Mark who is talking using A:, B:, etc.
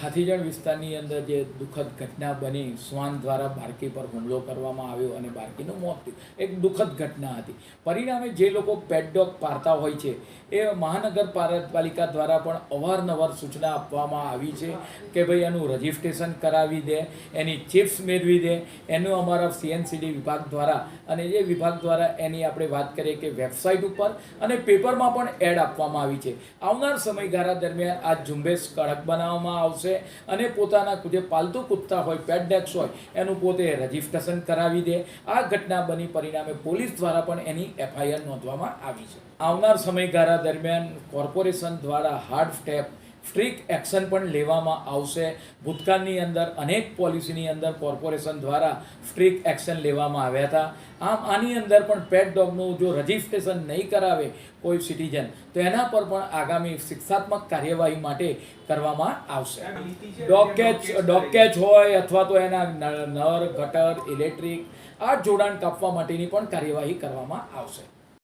A: હાથીજણ વિસ્તારની અંદર જે દુઃખદ ઘટના બની, શ્વાન દ્વારા બાળકી પર હુમલો કરવામાં આવ્યો અને બાળકીનું મોત થયું, એક દુઃખદ ઘટના હતી. પરિણામે જે લોકો પેટ ડોગ પાળતા હોય છે એ મહાનગરપાલિકા દ્વારા પણ અવારનવાર સૂચના આપવામાં આવી છે કે ભાઈ એનું રજિસ્ટ્રેશન કરાવી દે, એની ચિપ્સ મેળવી દે. એનું અમારા CNCD વિભાગ દ્વારા અને એ વિભાગ દ્વારા એની આપણે વાત કરીએ કે વેબસાઇટ ઉપર અને પેપરમાં પણ એડ આપવામાં આવી છે. આવનાર સમયગાળા દરમિયાન આ ઝુંબેશ કડક બનાવવામાં આવશે અને પોતાના જે પાલતુ કૂતરા હોય, પેટ ડોગ્સ હોય, એનું પોતે રજિસ્ટ્રેશન કરાવી દે. આ ઘટના બની પરિણામે પોલીસ દ્વારા પણ એની FIR નોંધવામાં આવી છે. આવનાર સમયગાળા દરમિયાન કોર્પોરેશન દ્વારા હાર્ડ સ્ટેપ સ્ટ્રિક્ટ એક્શન પણ લેવામાં આવશે. ભૂતકાળની અંદર અનેક પોલિસીની અંદર કોર્પોરેશન દ્વારા સ્ટ્રિક્ટ એક્શન લેવામાં આવ્યા હતા. આમ આની અંદર પણ પેટ ડોગનું જો રજિસ્ટ્રેશન નહીં કરાવે કોઈ સિટીઝન તો એના પર પણ આગામી શિક્ષાત્મક કાર્યવાહી માટે કરવામાં આવશે. ડોગ કેચ હોય અથવા તો એના નર, ગટર, ઇલેક્ટ્રિક આ જોડાણ કાપવા માટેની પણ કાર્યવાહી કરવામાં આવશે.